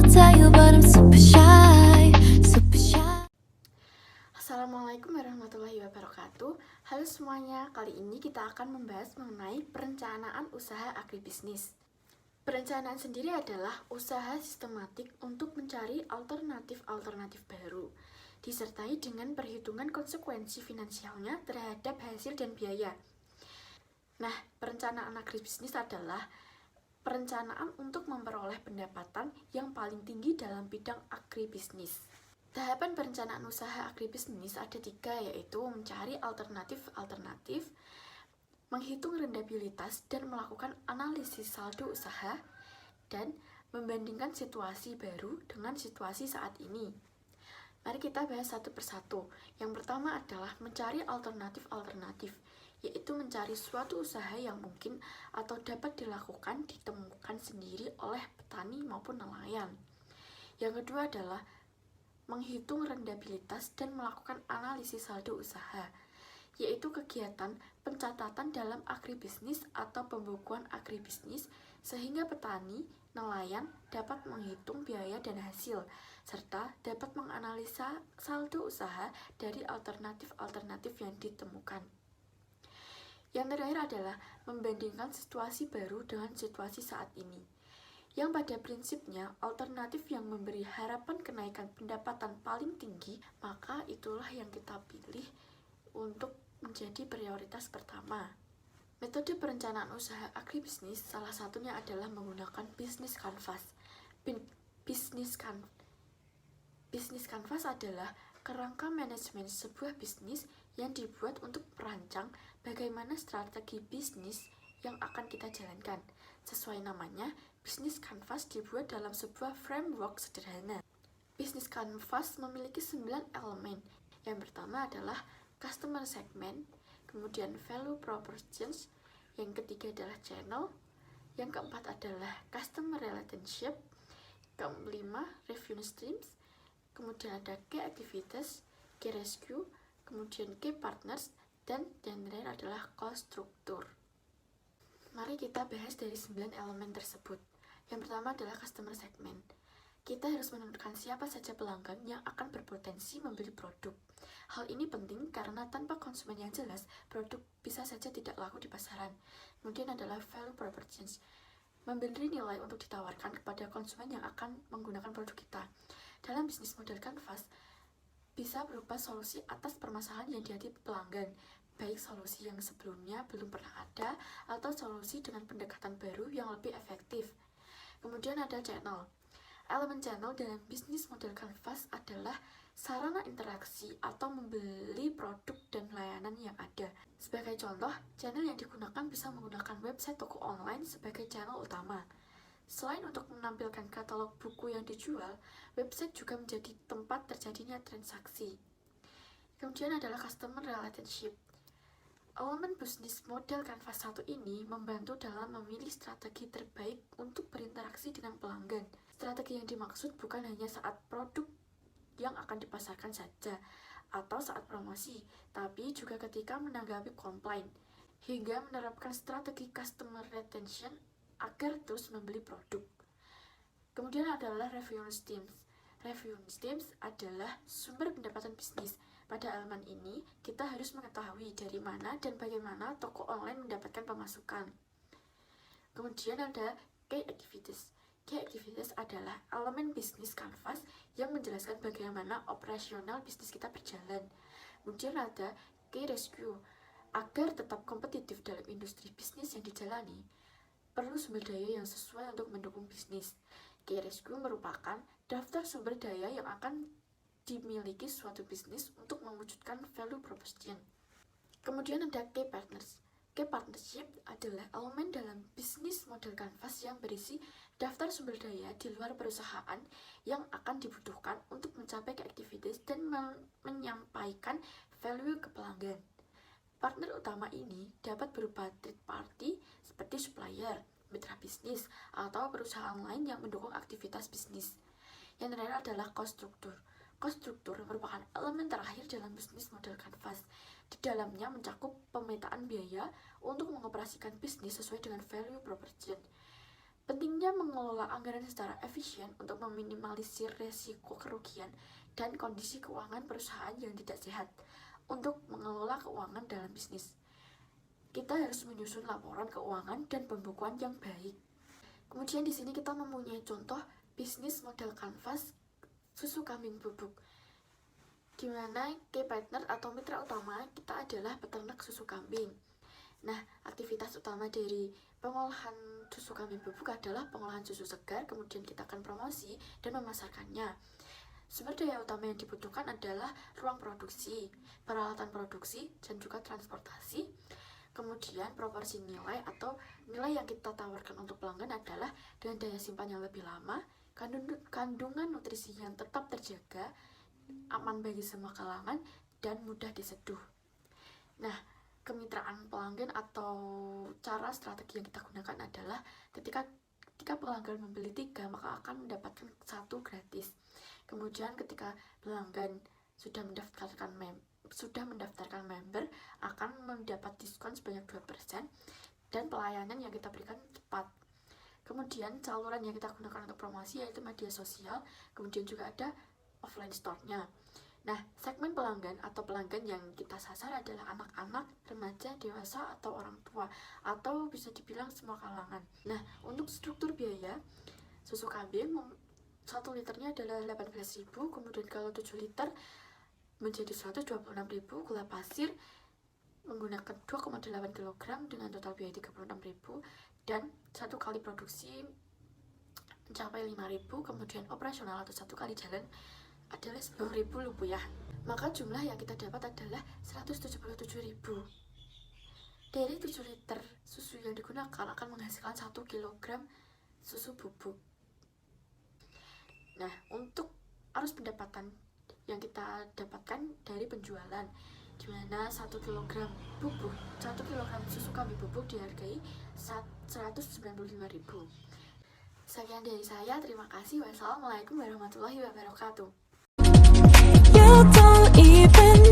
tell you, but I'm super shy, super shy. Assalamualaikum warahmatullahi wabarakatuh. Halo semuanya, kali ini kita akan membahas mengenai perencanaan usaha agribisnis. Perencanaan sendiri adalah usaha sistematik untuk mencari alternatif-alternatif baru, disertai dengan perhitungan konsekuensi finansialnya terhadap hasil dan biaya. Nah, perencanaan agribisnis adalah perencanaan untuk memperoleh pendapatan yang paling tinggi dalam bidang agribisnis. Tahapan perencanaan usaha agribisnis ada 3, yaitu mencari alternatif-alternatif, menghitung rentabilitas dan melakukan analisis saldo usaha, dan membandingkan situasi baru dengan situasi saat ini. Mari kita bahas satu persatu. Yang pertama adalah mencari alternatif-alternatif, yaitu mencari suatu usaha yang mungkin atau dapat ditemukan sendiri oleh petani maupun nelayan. Yang kedua adalah menghitung rentabilitas dan melakukan analisis saldo usaha, yaitu kegiatan pencatatan dalam agribisnis atau pembukuan agribisnis sehingga petani, nelayan dapat menghitung biaya dan hasil, serta dapat menganalisa saldo usaha dari alternatif-alternatif yang ditemukan. Yang terakhir adalah membandingkan situasi baru dengan situasi saat ini, yang pada prinsipnya alternatif yang memberi harapan kenaikan pendapatan paling tinggi, maka itulah yang kita pilih untuk menjadi prioritas pertama. Metode perencanaan usaha agribisnis salah satunya adalah menggunakan business canvas. Business canvas adalah kerangka manajemen sebuah bisnis yang dibuat untuk merancang bagaimana strategi bisnis yang akan kita jalankan. Sesuai namanya, business canvas dibuat dalam sebuah framework sederhana. Business canvas memiliki 9 elemen. Yang pertama adalah customer segment, kemudian value propositions, yang ketiga adalah channel, yang keempat adalah customer relationship, kelima revenue streams, kemudian ada key activities, key rescue, kemudian key partners, dan yang terakhir adalah cost structure. Mari kita bahas dari 9 elemen tersebut. Yang pertama adalah customer segment. Kita harus menentukan siapa saja pelanggan yang akan berpotensi membeli produk. Hal ini penting karena tanpa konsumen yang jelas, produk bisa saja tidak laku di pasaran. Kemudian adalah value propositions, memberi nilai untuk ditawarkan kepada konsumen yang akan menggunakan produk kita. Dalam bisnis model canvas, bisa berupa solusi atas permasalahan yang dihadapi pelanggan, baik solusi yang sebelumnya belum pernah ada atau solusi dengan pendekatan baru yang lebih efektif. Kemudian ada channel. Elemen channel dalam bisnis model canvas adalah sarana interaksi atau membeli produk dan layanan yang ada. Sebagai contoh, channel yang digunakan bisa menggunakan website toko online sebagai channel utama. Selain untuk menampilkan katalog buku yang dijual, website juga menjadi tempat terjadinya transaksi. Kemudian adalah customer relationship. Elemen bisnis model canvas 1 ini membantu dalam memilih strategi terbaik untuk berinteraksi dengan pelanggan. Strategi yang dimaksud bukan hanya saat produk yang akan dipasarkan saja atau saat promosi, tapi juga ketika menanggapi komplain, hingga menerapkan strategi customer retention agar terus membeli produk. Kemudian adalah revenue streams. Revenue streams adalah sumber pendapatan bisnis. Pada elemen ini, kita harus mengetahui dari mana dan bagaimana toko online mendapatkan pemasukan. Kemudian ada key activities. Key activities adalah elemen bisnis canvas yang menjelaskan bagaimana operasional bisnis kita berjalan. Kemudian ada key rescue. Agar tetap kompetitif dalam industri bisnis yang dijalani, perlu sumber daya yang sesuai untuk mendukung bisnis. Key rescue merupakan daftar sumber daya yang akan dimiliki suatu bisnis untuk mewujudkan value proposition. Kemudian ada key partners. Key partnership adalah elemen dalam bisnis model canvas yang berisi daftar sumber daya di luar perusahaan yang akan dibutuhkan untuk mencapai key activities dan menyampaikan value ke pelanggan. Partner utama ini dapat berupa third party seperti supplier, mitra bisnis, atau perusahaan lain yang mendukung aktivitas bisnis. Yang terakhir adalah cost structure. Cost structure merupakan elemen terakhir dalam bisnis model canvas. Di dalamnya mencakup pemetaan biaya untuk mengoperasikan bisnis sesuai dengan value proposition. Pentingnya mengelola anggaran secara efisien untuk meminimalisir resiko kerugian dan kondisi keuangan perusahaan yang tidak sehat. Untuk mengelola keuangan dalam bisnis, kita harus menyusun laporan keuangan dan pembukuan yang baik. Kemudian di sini kita mempunyai contoh bisnis model kanvas susu kambing bubuk, di mana key partner atau mitra utama kita adalah peternak susu kambing. Nah, aktivitas utama dari pengolahan susu kambing bubuk adalah pengolahan susu segar, kemudian kita akan promosi dan memasarkannya. Sumber daya utama yang dibutuhkan adalah ruang produksi, peralatan produksi, dan juga transportasi. Kemudian proporsi nilai atau nilai yang kita tawarkan untuk pelanggan adalah dengan daya simpan yang lebih lama, kandungan nutrisi yang tetap terjaga, aman bagi semua kalangan, dan mudah diseduh. Nah, kemitraan pelanggan atau cara strategi yang kita gunakan adalah ketika pelanggan membeli 3 maka akan mendapatkan 1 gratis. Kemudian ketika pelanggan sudah mendaftarkan member akan mendapat diskon sebanyak 2% dan pelayanan yang kita berikan cepat. Kemudian saluran yang kita gunakan untuk promosi yaitu media sosial, kemudian juga ada offline store-nya. Nah, segmen pelanggan atau pelanggan yang kita sasar adalah anak-anak, remaja, dewasa, atau orang tua, atau bisa dibilang semua kalangan. Nah, untuk struktur biaya, susu kambing 1 liternya adalah 18.000, kemudian kalau 7 liter menjadi 126.000, gula pasir menggunakan 2,8 kg dengan total biaya 36.000, dan 1 kali produksi mencapai 5.000, kemudian operasional atau 1 kali jalan adalah 10.000 rupiah. Maka jumlah yang kita dapat adalah 177.000. Dari 7 liter susu yang digunakan akan menghasilkan 1 kg susu bubuk. Nah, untuk arus pendapatan yang kita dapatkan dari penjualan, di mana 1 kg susu kambing bubuk dihargai 195.000. Sekian dari saya, terima kasih. Wassalamualaikum warahmatullahi wabarakatuh. You don't even